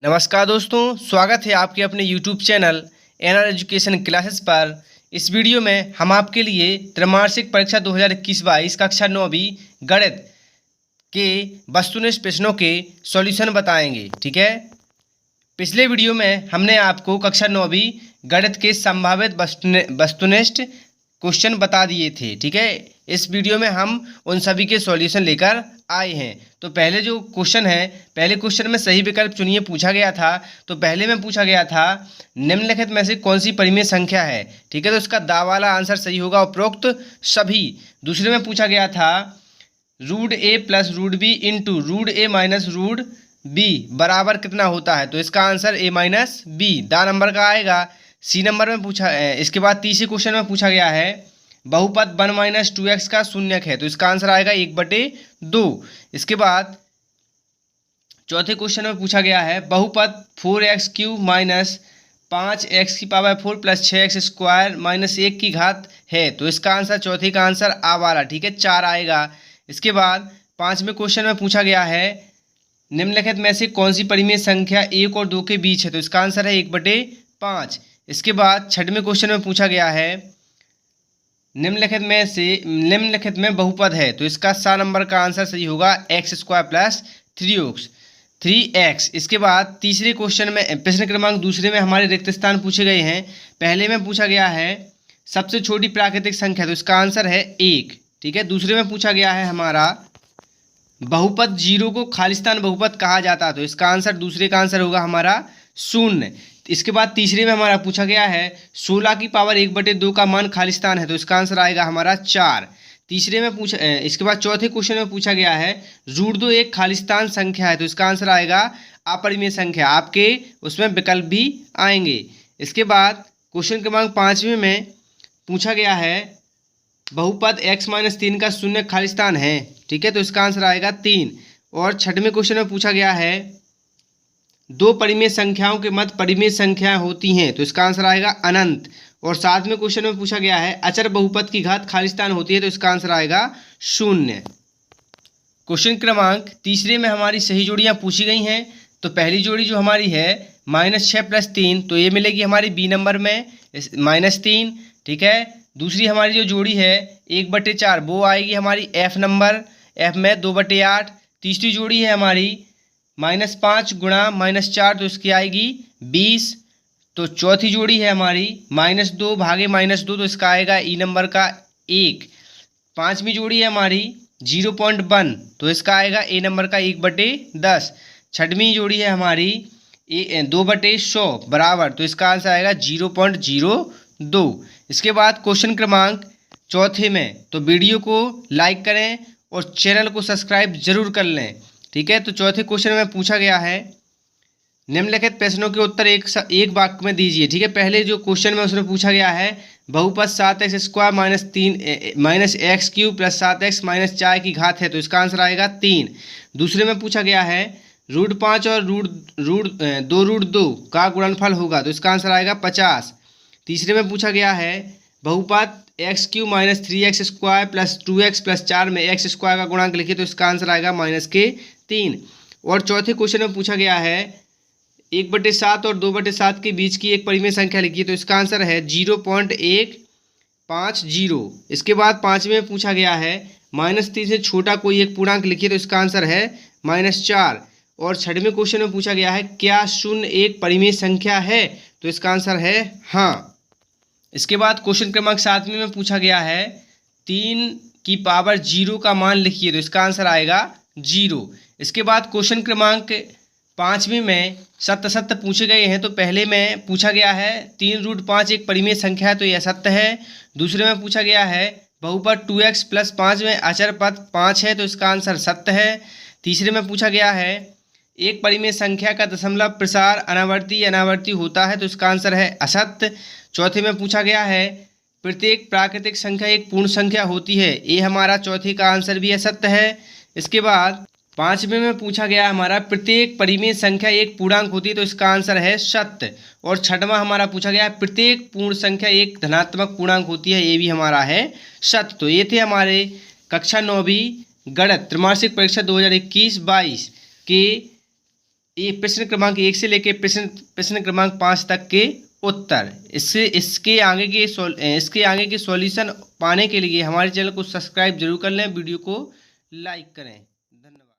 नमस्कार दोस्तों, स्वागत है आपके अपने YouTube channel NR education classes पर। इस वीडियो में हम आपके लिए त्रैमासिक परीक्षा 2021-22 कक्षा 9वीं गणित के वस्तुनिष्ठ प्रश्नों के सॉल्यूशन बताएंगे। ठीक है, पिछले वीडियो में हमने आपको कक्षा 9वीं गणित के संभावित वस्तुनिष्ठ क्वेश्चन बता दिए थे। ठीक है, इस वीडियो में हम उन सभी के सॉल्यूशन लेकर आए हैं। तो पहले जो क्वेश्चन है, पहले क्वेश्चन में सही विकल्प चुनिए पूछा गया था। तो पहले में पूछा गया था निम्नलिखित में से कौन सी परिमेय संख्या है। ठीक है, तो इसका दा वाला आंसर सही होगा उपरोक्त सभी। दूसरे में पूछा गया था √a plus √b into √a minus √b बराबर कितना होता है। तो इसका आंसर a माइनस b दा नंबर का आएगा। सी नंबर में पूछा इसके बाद तीसरे क्वेश्चन में पूछा गया है बहुपद 1 माइनस 2x का शून्यक है। तो इसका आंसर आएगा 1/2। इसके बाद चौथे क्वेश्चन में पूछा गया है बहुपद 4x³ minus 5x⁴ plus 6x² minus 1 की घात है। तो इसका आंसर चौथे का आंसर आ वाला, ठीक है, 4 आएगा। इसके बाद पांचवें क्वेश्चन में पूछा गया है निम्नलिखित में से कौन सी परिमेय संख्या 1 और 2 के बीच है। तो इसका आंसर है 1/5। इसके बाद छठवें क्वेश्चन में पूछा गया है निम्नलिखित में बहुपद है। तो इसका 7 नंबर का आंसर सही होगा x² प्लस 3x। इसके बाद तीसरे क्वेश्चन में प्रश्न क्रमांक दूसरे में हमारे रिक्त स्थान पूछे गए हैं। पहले में पूछा गया है सबसे छोटी प्राकृतिक संख्या। तो इसका आंसर है 1। ठीक है, दूसरे में पूछा गया है हमारा बहुपद 0 को खालिस्तान बहुपद कहा जाता है। तो इसका आंसर दूसरे का आंसर होगा हमारा 0। इसके बाद तीसरे में हमारा पूछा गया है 16 की पावर 1/2 का मान खालिस्तान है। तो इसका आंसर आएगा हमारा 4। तीसरे में इसके बाद चौथे क्वेश्चन में पूछा गया है √2 एक खालिस्तान संख्या है। तो इसका आंसर आएगा अपरिमेय संख्या। आपके उसमें विकल्प भी आएंगे। इसके बाद क्वेश्चन क्रमांक 5वें में पूछा गया है बहुपद x-3 का शून्य खालिस्तान है। ठीक है, तो इसका आंसर आएगा 3। और छठवें क्वेश्चन में पूछा गया है दो परिमेय संख्याओं के मध्य परिमेय संख्याएं होती हैं। तो इसका आंसर आएगा अनंत। और सातवें क्वेश्चन में पूछा गया है अचर बहुपद की घात खालिस्तान होती है। तो इसका आंसर आएगा 0। क्वेश्चन क्रमांक तीसरे में हमारी सही जोड़ियां पूछी गई हैं। तो पहली जोड़ी जो हमारी है -6 + 3, तो ये मिलेगी हमारी बी नंबर में -3। ठीक है, दूसरी हमारी जो जोड़ी है 1/4 वो आएगी हमारी एफ नंबर, एफ में 2/8। तीसरी जोड़ी है हमारी -5 गुणा -4, तो इसकी आएगी 20। तो चौथी जोड़ी है हमारी -2 भागे -2, तो इसका आएगा ई नंबर का 1। पांचवी जोड़ी है हमारी 0.1, तो इसका आएगा ए नंबर का 1/10। छठवीं जोड़ी है हमारी 2/100 बराबर, तो इसका आंसर आएगा 0.02। इसके बाद क्वेश्चन क्रमांक चौथे में तो वीडियो को लाइक करें और चैनल को सब्सक्राइब जरूर कर लें। ठीक है, तो चौथे क्वेश्चन में पूछा गया है निम्नलिखित प्रश्नों के उत्तर एक वाक्य में दीजिए। ठीक है, पहले जो क्वेश्चन में उसमें पूछा गया है बहुपद 7x² minus x³ plus 7x minus 4 की घात है। तो इसका आंसर आएगा 3। दूसरे में पूछा गया है √5 और √2 का गुणनफल होगा। तो इसका आंसर आएगा 50। तीसरे में पूछा गया है बहुपद x³ minus 3x² plus 2x plus 4 में x² का गुणांक लिखिए। तो इसका आंसर आएगा -3। और चौथे क्वेश्चन में पूछा गया है 1/7 और 2/7 के बीच की एक परिमेय संख्या लिखिए। तो इसका आंसर है 0.150। इसके बाद पाँचवें में पूछा गया है -3 से छोटा कोई एक पूर्णांक लिखिए। तो इसका आंसर है -4। और छठवें क्वेश्चन में पूछा गया है क्या 0 एक परिमेय संख्या है। तो इसका आंसर है हाँ। इसके बाद क्वेश्चन क्रमांक 7वें में पूछा गया है 3 की पावर 0 का मान लिखिए। तो इसका आंसर आएगा 0। इसके बाद क्वेश्चन क्रमांक 5वें में सत्य पूछे गए हैं। तो पहले में पूछा गया है 3√5 एक परिमेय संख्या है। तो यह सत्य है। दूसरे में पूछा गया है बहुपद 2x + 5 में अचर पद 5 है। तो इसका आंसर सत्य है। तीसरे में पूछा गया है एक परिमेय संख्या का दशमलव प्रसार अनावर्ती होता है। तो इसका आंसर है असत्य। चौथे में पूछा गया है प्रत्येक प्राकृतिक संख्या एक पूर्ण संख्या होती है। ये हमारा चौथे का आंसर भी असत्य है। इसके बाद पांचवें में पूछा गया हमारा प्रत्येक परिमेय संख्या एक पूर्णांक होती है। तो इसका आंसर है सत्य। और छठवां हमारा पूछा गया है प्रत्येक पूर्ण संख्या एक धनात्मक पूर्णांक होती है। ये भी हमारा है सत्य। तो ये थे हमारे कक्षा 9वीं गणित त्रैमासिक परीक्षा 2021-22 के ये प्रश्न क्रमांक 1 से लेके प्रश्न क्रमांक 5 तक के उत्तर। इसके आगे के सॉल्यूशन पाने के लिए हमारे चैनल को सब्सक्राइब जरूर कर लें, वीडियो को लाइक करें।